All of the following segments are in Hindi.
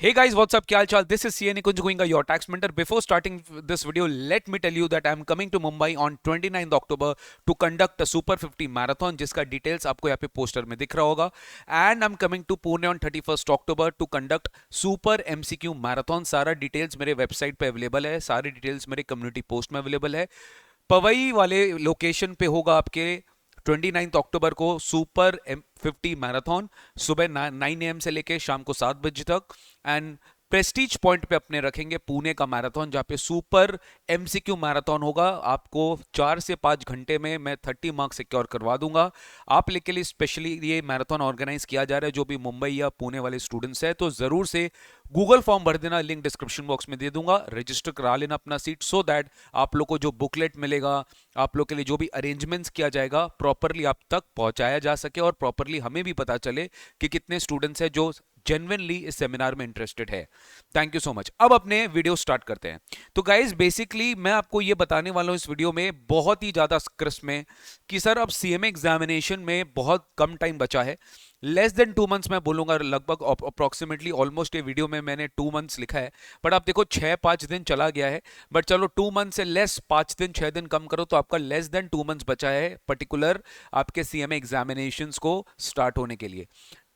Hey guys, what's up? क्या हाल चाल? This is CA Nikunj Goenka, your tax mentor. Before starting this video, let me tell you that I am coming to Mumbai on 29th October to conduct a Super 50 marathon, जिसका details आपको यहाँ पे पोस्टर में दिख रहा होगा. And I'm coming to Pune on 31st October to conduct Super MCQ marathon. सारा details मेरे वेबसाइट पे अवेलेबल है, सारी details मेरे कम्युनिटी पोस्ट में अवेलेबल है. पवई वाले लोकेशन पे होगा आपके 29 अक्टूबर को सुपर 50 मैराथन, सुबह 9 AM से लेके शाम को 7 बजे तक. एंड प्रेस्टीज पॉइंट पे अपने रखेंगे पुणे का मैराथन, जहां पे सुपर एमसीक्यू मैराथन होगा. आपको 4 से 5 घंटे में मैं 30 मार्क्स सिक्योर करवा दूंगा. आप लोग के लिए स्पेशली ये मैराथन ऑर्गेनाइज किया जा रहा है. जो भी मुंबई या पुणे वाले स्टूडेंट्स हैं तो जरूर से गूगल फॉर्म भर देना, लिंक डिस्क्रिप्शन बॉक्स में दे दूंगा. रजिस्टर करा लेना अपना सीट, सो दैट आप लोग को जो बुकलेट मिलेगा, आप लोग के लिए जो भी अरेंजमेंट्स किया जाएगा, प्रॉपरली आप तक पहुंचाया जा सके और प्रॉपरली हमें भी पता चले कि कितने स्टूडेंट्स हैं जो जेन्युइनली इस सेमिनार में इंटरेस्टेड है. Thank you so much. अब अपने वीडियो स्टार्ट करते हैं. तो गाइज बेसिकली मैं आपको ये बताने वाला हूं इस वीडियो में बहुत ही ज्यादा क्रिस्प में कि सर अब सीएमए एग्जामिनेशन में बहुत कम टाइम बचा है. लेस देन 2 मंथ्स मैं बोलूंगा, लगभग अप्रोक्सीमेटली ऑलमोस्ट ये वीडियो में मैंने 2 मंथ्स लिखा है, बट आप देखो 6-5 दिन चला गया है. बट चलो 2 मंथ से लेस 5 दिन 6 दिन कम करो तो आपका लेस देन 2 मंथ्स बचा है पर्टिकुलर आपके सीएमए एग्जामिनेशंस को स्टार्ट होने के लिए.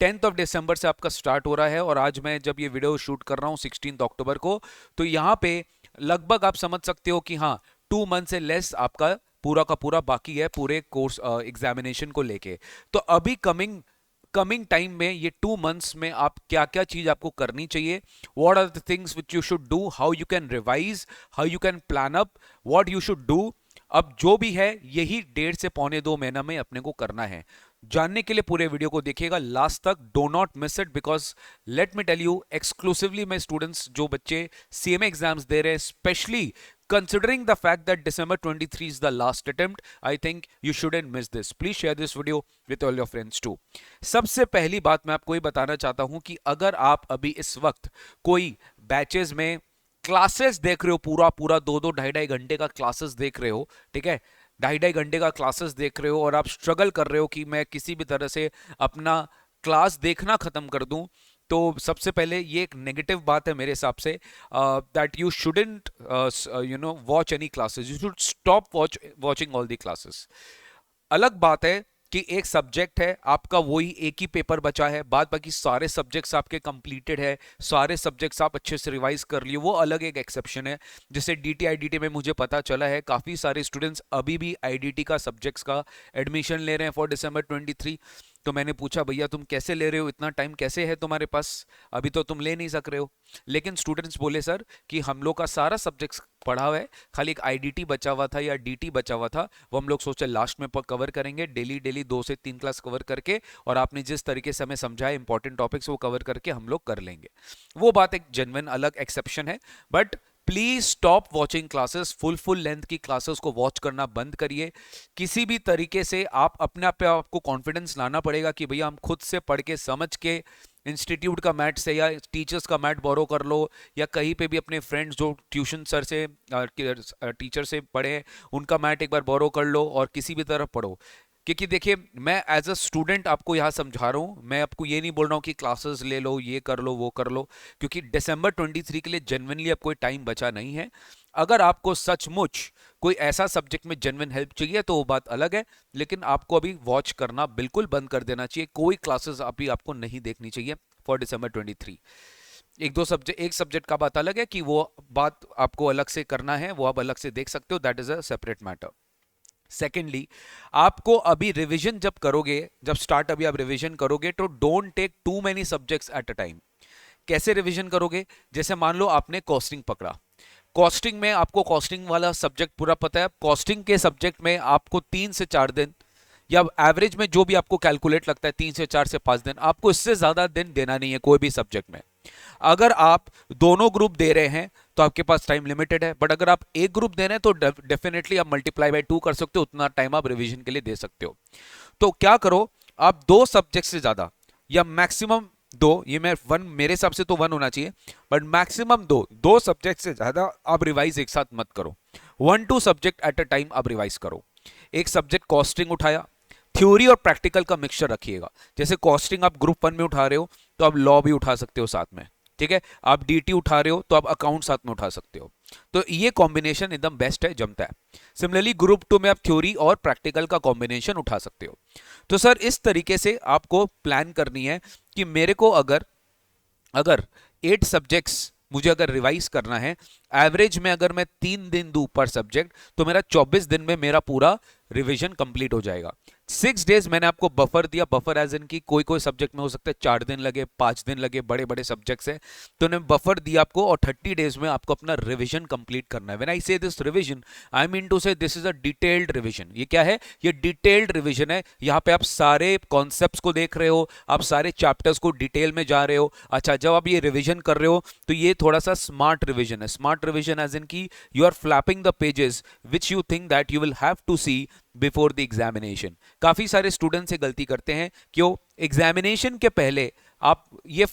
10th ऑफ दिसंबर से आपका स्टार्ट हो रहा है और आज मैं जब ये वीडियो शूट कर रहा हूँ 16 अक्टूबर को, तो यहाँ पे लगभग आप समझ सकते हो कि हाँ 2 मंथ से लेस आपका पूरा का पूरा बाकी है पूरे कोर्स एग्जामिनेशन को लेके. तो अभी कमिंग टाइम में ये 2 मंथ्स में आप क्या क्या चीज आपको करनी चाहिए, what are the things which you should do, how you can revise, how you can plan up, what you should do. अब जो भी है यही 1.5 से पौने 2 महीना में अपने को करना है. जानने के लिए पूरे वीडियो को देखिएगा लास्ट तक, do not miss it. Because let me tell you exclusively मैं स्टूडेंट्स जो बच्चे सीएमए एग्जाम्स दे रहे हैं, specially considering the fact that December 23 is the last attempt, I think you shouldn't miss this. Please share this video with all your friends too. सबसे पहली बात मैं आपको ये बताना चाहता हूं कि अगर आप अभी इस वक्त कोई बैचेस में क्लासेस देख रहे हो, पूरा पूरा 2-2 ढाई-ढाई घंटे का क्लासेस देख रहे हो, ठीक है, 2.5 घंटे का क्लासेस देख रहे हो और आप स्ट्रगल कर रहे हो कि मैं किसी भी तरह से अपना क्लास देखना खत्म कर दूं, तो सबसे पहले ये एक नेगेटिव बात है मेरे हिसाब से, that you shouldn't watch any classes, you should stop watching all the classes. अलग बात है कि एक सब्जेक्ट है आपका, वही एक ही पेपर बचा है, बाद बाकी सारे सब्जेक्ट्स आपके कंप्लीटेड है, सारे सब्जेक्ट्स आप अच्छे से रिवाइज कर लिए, वो अलग एक एक्सेप्शन है. जैसे डीटी आईडीटी में मुझे पता चला है काफी सारे स्टूडेंट्स अभी भी आईडीटी का सब्जेक्ट्स का एडमिशन ले रहे हैं फॉर December 23. तो मैंने पूछा भैया तुम कैसे ले रहे हो, इतना टाइम कैसे है तुम्हारे पास, अभी तो तुम ले नहीं सक रहे हो. लेकिन स्टूडेंट्स बोले सर कि हम लोग का सारा सब्जेक्ट्स पढ़ा हुआ है, खाली एक आईडीटी बचा हुआ था या डीटी बचा हुआ था, वो हम लोग सोचे लास्ट में कवर करेंगे, डेली डेली 2 से 3 क्लास कवर करके, और आपने जिस तरीके से हमें समझाया इंपॉर्टेंट टॉपिक्स वो कवर करके हम लोग कर लेंगे. वो बात एक जेन्युइन अलग एक्सेप्शन है. But please stop watching classes. Full length की क्लासेस को वॉच करना बंद करिए. किसी भी तरीके से आप अपने आप पे आपको कॉन्फिडेंस लाना पड़ेगा कि भैया हम खुद से पढ़ के समझ के इंस्टीट्यूट का मैट से या टीचर्स का मैट बोरो कर लो, या कहीं पे भी अपने फ्रेंड्स जो ट्यूशन सर से टीचर से पढ़े उनका मैट एक बार बोरो कर लो और किसी भी तरह पढ़ो. क्योंकि देखिए मैं एज अ स्टूडेंट आपको यहाँ समझा रहा हूँ, मैं आपको ये नहीं बोल रहा हूँ कि क्लासेस ले लो, ये कर लो, वो कर लो, क्योंकि December 23 के लिए जेन्युइनली अब कोई टाइम बचा नहीं है. अगर आपको सचमुच कोई ऐसा सब्जेक्ट में जेन्युइन हेल्प चाहिए तो वो बात अलग है, लेकिन आपको अभी वॉच करना बिल्कुल बंद कर देना चाहिए. कोई क्लासेस अभी आपको नहीं देखनी चाहिए फॉर December 23. एक सब्जेक्ट का बात अलग है कि वो बात आपको अलग से करना है, वो आप अलग से देख सकते हो, that is a separate matter. Secondly, आपको अभी रिवीजन जब करोगे, जब स्टार्ट अभी आप रिवीजन करोगे तो don't take too many subjects at a time. कैसे रिवीजन करोगे, जैसे मान लो आपने कॉस्टिंग पकड़ा, कॉस्टिंग में आपको कॉस्टिंग वाला सब्जेक्ट पूरा पता है, कॉस्टिंग के सब्जेक्ट में आपको 3 से 4 दिन या एवरेज में जो भी आपको कैलकुलेट लगता है 3 से 4 से 5 दिन, आपको इससे ज्यादा दिन देना नहीं है कोई भी सब्जेक्ट में. अगर आप दोनों ग्रुप दे रहे हैं तो आपके पास टाइम लिमिटेड है, बट अगर आप एक ग्रुप दे रहे हैं तो डेफिनेटली आप मल्टीप्लाई बाय 2 कर सकते हो, उतना टाइम आप रिवीजन के लिए दे सकते हो. तो क्या करो, आप 2 सब्जेक्ट से ज्यादा या मैक्सिमम 2, ये मैं 1 मेरे हिसाब से तो 1 होना चाहिए, बट मैक्सिमम 2 सब्जेक्ट से ज्यादा आप रिवाइज एक साथ मत करो. 1-2 सब्जेक्ट एट अ टाइम आप रिवाइज करो. एक सब्जेक्ट कॉस्टिंग उठाया, थ्योरी और प्रैक्टिकल का मिक्सचर रखिएगा. जैसे कॉस्टिंग आप ग्रुप 1 में उठा रहे हो तो आप लॉ भी उठा सकते हो साथ में, ठीक है, आप डीटी उठा रहे हो तो आप अकाउंट साथ में उठा सकते हो। तो ये कॉम्बिनेशन एकदम बेस्ट है, जमता है। सिमिलरली ग्रुप 2 में आप थ्योरी और प्रैक्टिकल का कॉम्बिनेशन उठा सकते हो। तो सर इस तरीके से आपको प्लान करनी है कि मेरे को अगर अगर 8 सब्जेक्ट्स मुझे अगर रिवाइज करना है, एवरेज में अगर मैं 3 दिन दूं पर सब्जेक्ट, तो मेरा 24 दिन में मेरा पूरा रिवीजन कंप्लीट हो जाएगा। 6 डेज मैंने आपको बफर दिया, बफर एज इन की कोई कोई सब्जेक्ट में हो सकता है 4 दिन लगे, 5 दिन लगे, बड़े बड़े सब्जेक्ट्स है, तो मैंने बफर दिया आपको, और 30 डेज में आपको अपना रिवीजन कंप्लीट करना है। When I say this revision, I mean to say this is a detailed revision. ये क्या है? ये डिटेल्ड रिवीजन है। यहाँ पे आप सारे कॉन्सेप्ट्स को देख रहे हो, आप सारे चैप्टर्स को डिटेल में जा रहे हो। अच्छा, जब आप ये रिवीजन कर रहे हो तो ये थोड़ा सा स्मार्ट रिवीजन है। स्मार्ट रिवीजन एज इन की you are flapping the pages which you think that you will have to see before the examination. काफी सारे स्टूडेंट्स ये गलती करते हैं, क्यों? एग्जामिनेशन के पहले आप ये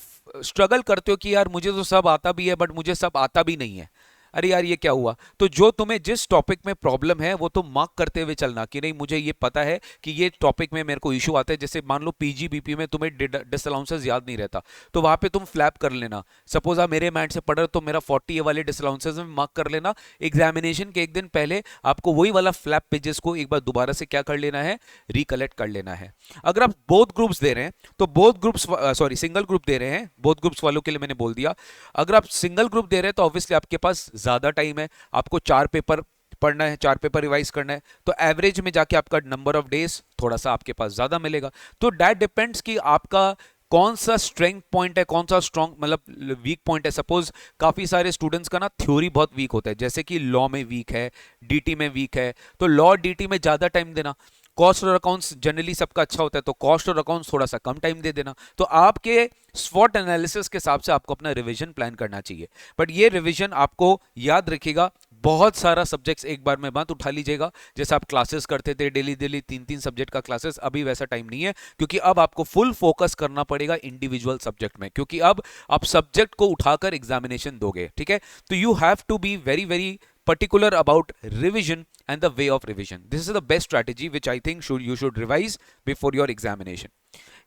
स्ट्रगल करते हो कि यार मुझे तो सब आता भी है बट मुझे सब आता भी नहीं है। अरे यार ये क्या हुआ? तो जो तुम्हें जिस टॉपिक में प्रॉब्लम है वो तुम मार्क करते हुए चलना कि नहीं मुझे ये पता है कि ये टॉपिक में मेरे को इशू आता है। जैसे मान लो पीजीबीपी में तुम्हें डिसअलाउंसेस याद नहीं रहता, तो वहां पे तुम फ्लैप कर लेना। सपोज आप मेरे माइंड से पढ़ रहे हो तो मेरा 40 ये वाले डिसअलाउंसेस में मार्क कर लेना। एग्जामिनेशन के एक दिन पहले आपको वही वाला फ्लैप पेजेस को एक बार दोबारा से क्या कर लेना है? रिकलेक्ट कर लेना है। अगर आप बोथ ग्रुप्स दे रहे हैं तो both groups, sorry single group दे रहे हैं, बोथ ग्रुप्स वालों के लिए मैंने बोल दिया। अगर आप सिंगल ग्रुप दे रहे हैं तो ऑब्वियसली आपके पास ज्यादा टाइम है, आपको 4 पेपर पढ़ना है, 4 पेपर रिवाइज करना है, तो एवरेज में जाके आपका नंबर ऑफ डेज थोड़ा सा आपके पास ज्यादा मिलेगा। तो दैट डिपेंड्स कि आपका कौन सा स्ट्रेंथ पॉइंट है, कौन सा स्ट्रॉन्ग मतलब वीक पॉइंट है। सपोज काफी सारे स्टूडेंट्स का ना थ्योरी बहुत वीक होता है, जैसे कि लॉ में वीक है, डीटी में वीक है, तो लॉ डीटी में ज्यादा टाइम देना। कॉस्ट और अकाउंट्स जनरली सबका अच्छा होता है, तो कॉस्ट और अकाउंट्स थोड़ा सा कम टाइम दे देना। तो आपके स्वॉट एनालिसिस के हिसाब से आपको अपना रिवीजन प्लान करना चाहिए। बट ये रिवीजन आपको याद रखिएगा, बहुत सारा सब्जेक्ट्स एक बार में मत उठा लीजिएगा। जैसे आप क्लासेस करते थे डेली डेली 3-3 सब्जेक्ट का क्लासेस, अभी वैसा टाइम नहीं है, क्योंकि अब आपको फुल फोकस करना पड़ेगा इंडिविजुअल सब्जेक्ट में, क्योंकि अब आप सब्जेक्ट को उठाकर एग्जामिनेशन दोगे। ठीक है, तो you have to be very very particular about revision and the way of revision. This is the best strategy which I think you should revise before your examination.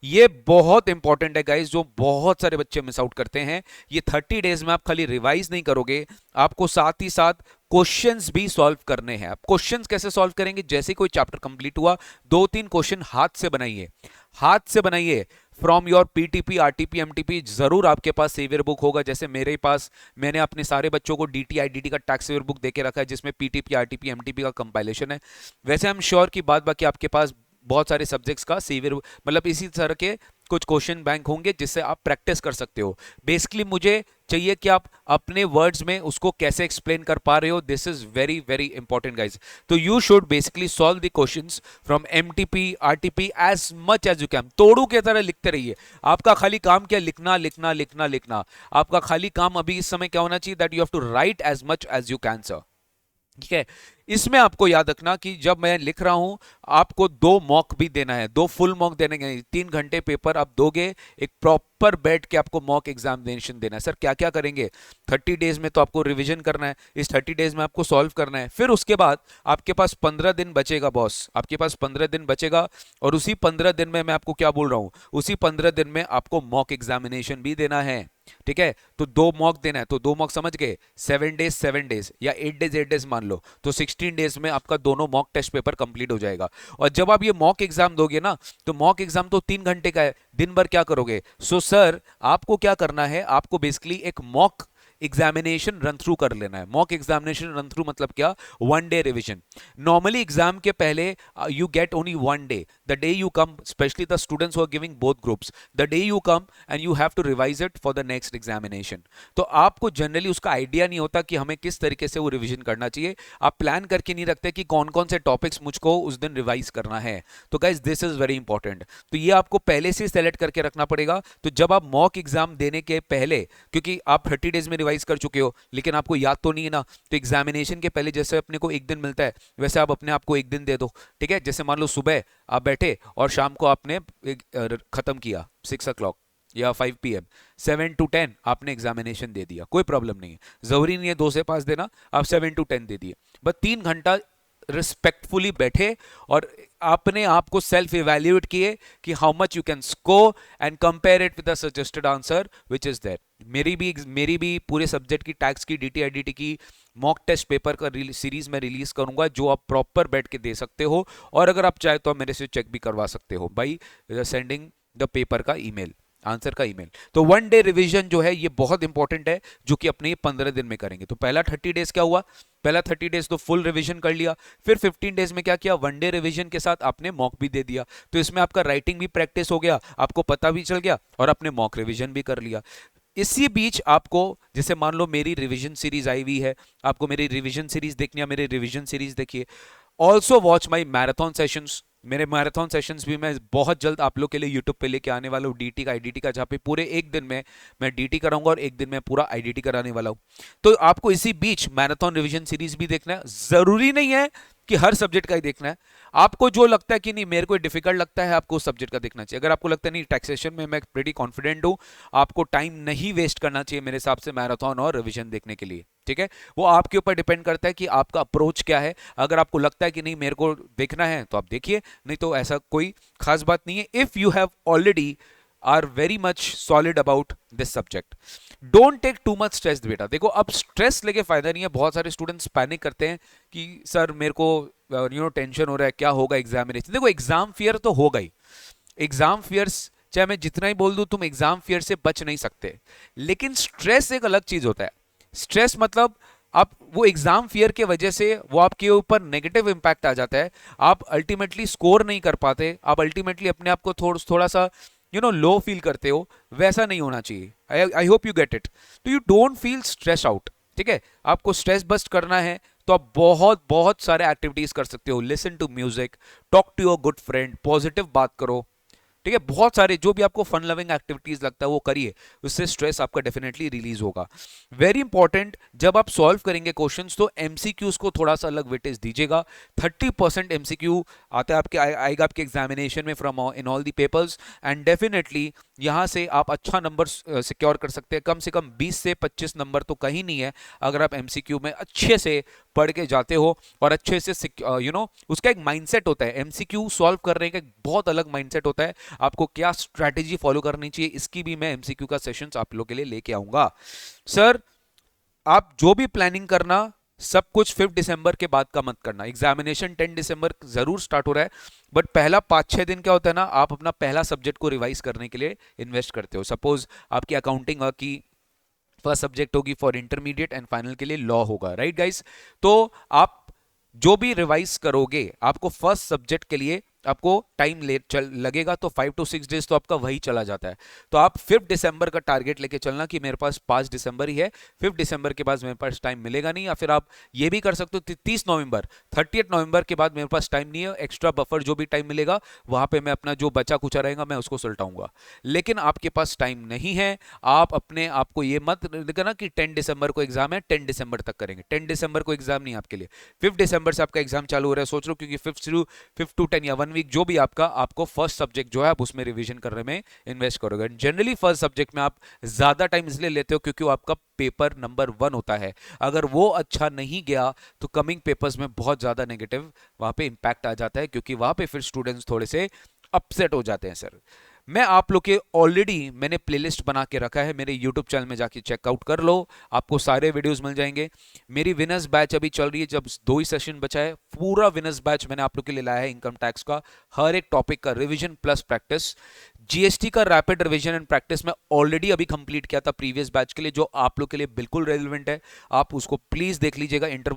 ये बहुत इंपॉर्टेंट है गाइस, जो बहुत सारे बच्चे मिस आउट करते हैं। ये 30 डेज में आप खाली रिवाइज नहीं करोगे, आपको साथ ही साथ क्वेश्चंस भी सॉल्व करने हैं। आप क्वेश्चंस कैसे सॉल्व करेंगे? जैसे कोई चैप्टर कंप्लीट हुआ, 2-3 क्वेश्चन हाथ से बनाइए, हाथ से बनाइए from your PTP, RTP, MTP. जरूर आपके पास सेवियर बुक होगा, जैसे मेरे पास, मैंने अपने सारे बच्चों को डीटी आईडीटी का टैक्स सेवियर बुक देके रखा है, जिसमें पीटीपी, आरटीपी, एमटीपी का कंपाइलेशन है। वैसे हम श्योर की बात बाकी आपके पास बहुत सारे सब्जेक्ट्स का सेवियर मतलब इसी तरह के कुछ क्वेश्चन बैंक होंगे जिससे आप प्रैक्टिस कर सकते हो। बेसिकली मुझे चाहिए कि आप अपने वर्ड्स में उसको कैसे एक्सप्लेन कर पा रहे हो। This is very very important guys. तो you should basically solve the questions from MTP, RTP as much as you can. तोड़ू की तरह लिखते रहिए। आपका खाली काम क्या? लिखना लिखना लिखना लिखना। आपका खाली काम अभी इस समय क्या होना चाहिए? That you have to write as much as you can sir. ठीक है, इसमें आपको याद रखना कि जब मैं लिख रहा हूं आपको 2 मॉक भी देना है, 2 फुल मॉक देने के। 3 घंटे पेपर आप दोगे, एक प्रॉपर बैठ के आपको मॉक एग्जामिनेशन देना है। सर क्या क्या करेंगे? 30 डेज में तो आपको रिवीजन करना है, इस 30 डेज में आपको सॉल्व करना है, फिर उसके बाद आपके पास 15 दिन बचेगा बॉस, आपके पास 15 दिन बचेगा। और उसी 15 दिन में मैं आपको क्या बोल रहा हूं, उसी 15 दिन में आपको मॉक एग्जामिनेशन भी देना है। ठीक है, तो 2 मॉक देना है, तो 2 मॉक समझ गए, 7 डेज 7 डेज या 8 डेज 8 डेज मान लो, तो 16 डेज में आपका दोनों मॉक टेस्ट पेपर कंप्लीट हो जाएगा। और जब आप ये मॉक एग्जाम दोगे ना, तो मॉक एग्जाम तो 3 घंटे का है, दिन भर क्या करोगे? सो सर आपको क्या करना है, आपको बेसिकली एक मॉक एग्जामिनेशन रन थ्रू कर लेना है। मॉक एग्जामिनेशन रन थ्रू मतलब क्या? 1 डे रिवीजन। नॉर्मली एग्जाम के पहले you get only 1 day, the day you come, specially the students who are giving both groups, the day you come and you have to revise it for the next examination. तो आपको जनरली उसका आइडिया नहीं होता कि हमें किस तरीके से वो रिवीजन करना चाहिए। आप प्लान करके नहीं रखते कि कौन कौन से टॉपिक्स मुझको उस दिन रिवाइज करना है। तो guys this is very important. तो ये आपको पहले से सेलेक्ट करके रखना पड़ेगा। तो जब आप मॉक एग्जाम देने के पहले, क्योंकि आप 30 डेज में कर चुके हो लेकिन आपको याद तो नहीं है ना, तो एग्जामिनेशन के पहले जैसे अपने को 1 दिन मिलता है वैसे आप अपने आप को 1 दिन दे दो। ठीक है, जैसे मान लो सुबह आप बैठे और शाम को आपने खत्म किया 6 o'clock या 5 PM, 7 to 10 आपने एग्जामिनेशन दे दिया, कोई प्रॉब्लम नहीं है। जरूरी नहीं है 2 से 5 देना, आप 7 to 10 दे दिए, बस 3 घंटा रिस्पेक्टफुली बैठे और अपने आप को सेल्फ इवैल्यूएट किए कि how much you can score and compare it with the suggested answer which is there. मेरी भी पूरे सब्जेक्ट की टैक्स की डीटी आईडीटी की मॉक टेस्ट पेपर का सीरीज में रिलीज करूंगा जो आप प्रॉपर बैठ के दे सकते हो, और अगर आप चाहे तो आप मेरे से चेक भी करवा सकते हो बाई सेंडिंग द पेपर का ईमेल, आंसर का ईमेल। तो 1 डे रिवीजन जो है ये बहुत इंपॉर्टेंट है, जो कि अपने 15 दिन में करेंगे। तो पहला 30 डेज क्या हुआ, पहला 30 डेज तो फुल रिवीजन कर लिया, फिर 15 डेज में क्या किया, 1 डे रिवीजन के साथ आपने मॉक भी दे दिया। तो इसमें आपका राइटिंग भी प्रैक्टिस हो गया, आपको पता भी चल गया, और आपने मॉक रिवीजन भी कर लिया। इसी बीच आपको, जैसे मान लो मेरी रिवीजन सीरीज आई हुई है, आपको मेरी रिवीजन सीरीज देखनी है, मेरी रिवीजन सीरीज देखिए। Also watch my marathon sessions, मेरे मैराथन सेशंस भी मैं बहुत जल्द आप लोग के लिए यूट्यूब पे लेके आने वाला हूँ, डीटी का आईडीटी का, जहाँ पे पूरे एक दिन में मैं डीटी कराऊंगा और एक दिन में पूरा आईडीटी कराने वाला हूँ। तो आपको इसी बीच मैराथन रिवीजन सीरीज भी देखना है। जरूरी नहीं है कि हर सब्जेक्ट का ही देखना है, आपको जो लगता है कि नहीं मेरे को डिफिकल्ट लगता है, आपको उस सब्जेक्ट का देखना चाहिए। अगर आपको लगता है नहीं टैक्सेशन में मैं प्रीटी कॉन्फिडेंट हूं, आपको टाइम नहीं वेस्ट करना चाहिए मेरे हिसाब से मैराथन और रिवीजन देखने के लिए, ठीक है। वो आपके ऊपर डिपेंड करता है कि आपका अप्रोच क्या है। अगर आपको लगता है कि नहीं मेरे को देखना है तो आप देखिए, नहीं तो ऐसा कोई खास बात नहीं है। If you have already are very much solid about this subject, don't take too much stress. बेटा देखो, अब स्ट्रेस लेके फायदा नहीं है। बहुत सारे स्टूडेंट्स पैनिक करते हैं कि सर मेरे को टेंशन हो रहा है, क्या होगा एग्जामिनेशन। देखो एग्जाम फियर तो होगा ही, एग्जाम फियर्स चाहे मैं जितना ही बोल दूं, तुम एग्जाम फियर से बच नहीं सकते। लेकिन स्ट्रेस एक अलग चीज होता है। स्ट्रेस मतलब आप वो एग्जाम फियर के वजह से वो आपके ऊपर नेगेटिव इंपैक्ट आ जाता है, आप अल्टीमेटली स्कोर नहीं कर पाते, आप अल्टीमेटली अपने आप को थोड़ा सा लो फील करते हो। वैसा नहीं होना चाहिए। I hope you get it. तो you don't feel stress out, ठीक है। आपको स्ट्रेस बस्ट करना है तो आप बहुत बहुत सारे एक्टिविटीज कर सकते हो। Listen to music, talk to your good friend, positive बात करो, ठीक है। बहुत सारे जो भी आपको फन लविंग एक्टिविटीज लगता है वो करिए, उससे स्ट्रेस आपका डेफिनेटली रिलीज होगा। वेरी इंपॉर्टेंट, जब आप सॉल्व करेंगे क्वेश्चंस तो एमसीक्यूज को थोड़ा सा अलग वेटेज दीजिएगा। 30% एमसीक्यू आता है आपके आएगा आपके एग्जामिनेशन में from in all the papers, and definitely यहां से आप अच्छा नंबर सिक्योर कर सकते हैं। कम से कम 20 से 25 नंबर तो कहीं नहीं है अगर आप एमसीक्यू में अच्छे से पढ़ के जाते हो और अच्छे से उसका एक माइंडसेट होता है। एमसीक्यू सॉल्व करने का एक बहुत अलग माइंडसेट होता है। आपको क्या स्ट्रैटेजी फॉलो करनी चाहिए, इसकी भी मैं एमसीक्यू का सेशंस आप लोगों के लिए लेके आऊंगा। सर आप जो भी प्लानिंग करना, सब कुछ 5 दिसंबर के बाद का मत करना। एग्जामिनेशन 10 दिसंबर जरूर स्टार्ट हो रहा है, बट पहला 5-6 दिन क्या होता है ना, आप अपना पहला सब्जेक्ट को रिवाइज करने के लिए इन्वेस्ट करते हो। सपोज आपकी अकाउंटिंग की फर्स्ट सब्जेक्ट होगी फॉर इंटरमीडिएट एंड फाइनल के लिए लॉ होगा, राइट गाइस। तो आप जो भी रिवाइज करोगे, आपको फर्स्ट सब्जेक्ट के लिए आपको टाइम लगेगा, तो 5 to 6 डेज तो आपका वही चला जाता है। तो आप 5 दिसंबर का टारगेट लेके चलना कि मेरे पास 5 दिसंबर ही है, 5 दिसंबर के बाद मेरे पास टाइम मिलेगा नहीं। या फिर आप ये भी कर सकते हो 30 नवंबर 30 नवंबर के बाद मेरे पास टाइम नहीं है, एक्स्ट्रा बफर जो भी टाइम मिलेगा वहां पे मैं अपना जो बचा कुचा रहेगा मैं उसको सुलटाऊंगा। लेकिन आपके पास टाइम नहीं है, आप अपने आप को ये मत देखना कि 10 दिसंबर को एग्जाम है, 10 दिसंबर तक करेंगे। 10 दिसंबर को एग्जाम नहीं आपके लिए, 5 दिसंबर से आपका एग्जाम चालू हो रहा है। सोच लो, क्योंकि 5 to 10 या 1 वीक जो भी आपको फर्स्ट सब्जेक्ट जो है आप उसमें रिवीजन करने में इन्वेस्ट करोगे। जनरली फर्स्ट सब्जेक्ट में आप ज्यादा टाइम इसलिए लेते हो क्योंकि वो आपका पेपर नंबर 1 होता है। अगर वो अच्छा नहीं गया तो कमिंग पेपर्स में बहुत ज्यादा नेगेटिव वहां पे इंपैक्ट आ जाता है, क्योंकि वहां पे फिर स्टूडेंट्स थोड़े से अपसेट हो जाते हैं। सर मैं आप लोग के ऑलरेडी मैंने प्लेलिस्ट बना के रखा है, मेरे यूट्यूब चैनल में जाके चेकआउट कर लो, आपको सारे वीडियोस मिल जाएंगे। मेरी विनर्स बैच अभी चल रही है, जब 2 ही सेशन बचा है। पूरा विनर्स बैच मैंने आप लोग के लिए लाया है, इनकम टैक्स का हर एक टॉपिक का रिवीजन प्लस प्रैक्टिस। जीएसटी का रैपिड रिवीजन एंड प्रैक्टिस में ऑलरेडी अभी कंप्लीट किया था प्रीवियस बैच के लिए, जो आप लोग के लिए बिल्कुल रेलिवेंट है। आप उसको प्लीज देख लीजिएगा, इंटर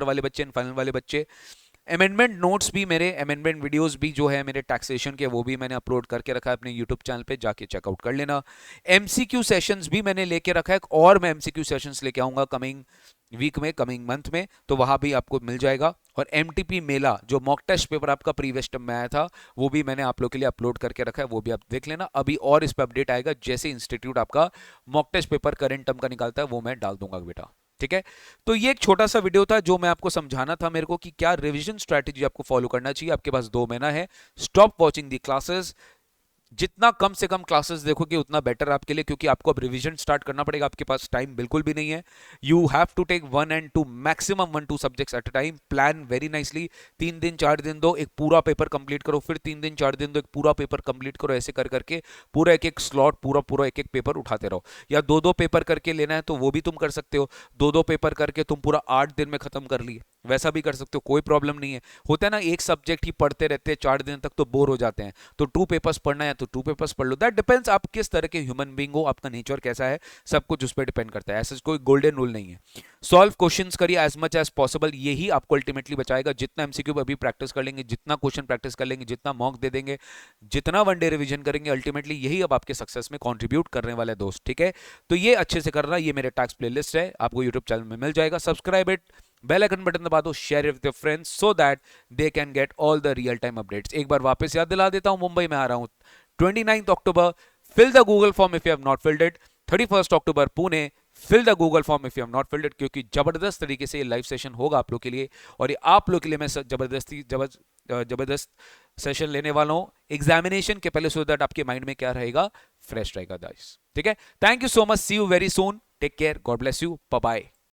वाले बच्चे एंड फाइनल वाले बच्चे। अमेंडमेंट नोट्स भी मेरे, अमेंडमेंट वीडियोस भी जो है मेरे टैक्सेशन के, वो भी मैंने अपलोड करके रखा है अपने यूट्यूब चैनल पे, जाके चेकआउट कर लेना। एमसीक्यू सेशंस भी मैंने लेके रखा है, और मैं एमसीक्यू सेशंस लेके आऊंगा कमिंग वीक में, कमिंग मंथ में, तो वहां भी आपको मिल जाएगा। और एमटीपी मेला जो मॉक टेस्ट पेपर आपका प्रीवियस टर्म में आया था, वो भी मैंने आप लोग के लिए अपलोड करके रखा है, वो भी आप देख लेना अभी। और इस पर अपडेट आएगा जैसे इंस्टीट्यूट आपका mock test paper current term का निकालता है, वो मैं डाल दूंगा बेटा, ठीक है। तो ये एक छोटा सा वीडियो था जो मैं आपको समझाना था मेरे को कि क्या रिवीजन स्ट्रैटेजी आपको फॉलो करना चाहिए। आपके पास 2 महीना है, स्टॉप वॉचिंग दी क्लासेस, जितना कम से कम क्लासेस देखोगे उतना बेटर आपके लिए, क्योंकि आपको अब रिवीजन स्टार्ट करना पड़ेगा, आपके पास टाइम बिल्कुल भी नहीं है। You have to take 1 and 2 maximum 1-2 subjects at a time, plan very nicely. 3 दिन 4 दिन दो, एक पूरा पेपर कंप्लीट करो, फिर 3 दिन 4 दिन दो, एक पूरा पेपर कंप्लीट करो, ऐसे कर करके पूरा एक एक स्लॉट, पूरा पूरा एक एक पेपर उठाते रहो। या 2-2 पेपर करके लेना है तो वो भी तुम कर सकते हो, 2-2 पेपर करके तुम पूरा 8 दिन में खत्म कर लिए, वैसा भी कर सकते हो, कोई प्रॉब्लम नहीं है। होता है ना, एक सब्जेक्ट ही पढ़ते रहते हैं 4 दिन तक तो बोर हो जाते हैं, तो 2 पेपर्स पढ़ना है तो 2 पेपर्स पढ़ लो। दैट डिपेंड्स आप किस तरह के ह्यूमन बीइंग हो, आपका नेचर कैसा है, सब कुछ उस पर डिपेंड करता है, ऐसा कोई गोल्डन रूल नहीं है। सॉल्व क्वेश्चंस करिए एज मच एज पॉसिबल, यही आपको अल्टीमेटली बचाएगा। जितना एमसीक्यू अभी प्रैक्टिस कर लेंगे, जितना क्वेश्चन प्रैक्टिस कर लेंगे, जितना मॉक दे देंगे, जितना वन डे रिवीजन करेंगे, अल्टीमेटली यही अब आपके सक्सेस में कंट्रीब्यूट करने वाले दोस्त, ठीक है। तो ये अच्छे से करना, ये मेरे टैक्स प्लेलिस्ट है, आपको यूट्यूब चैनल में मिल जाएगा, subscribe it, bell icon button दबा दो, share with your friends so that they can get all the real time updates. एक बार वापस याद दिला देता हूं, मुंबई में आ रहा हूं 29 October, fill the Google form if you have not filled it. 31 October Pune, fill the Google form if you have not filled it, क्योंकि जबरदस्त तरीके से ये लाइव सेशन होगा आप लोग के लिए, और ये आप लोग के लिए मैं जबरदस्त सेशन लेने वाला हूं एग्जामिनेशन के पहले, सो दैट आपके माइंड में क्या रहेगा, फ्रेश रहेगा गाइस, ठीक है। Thank you so much, see you very soon, take care, God bless you, bye bye.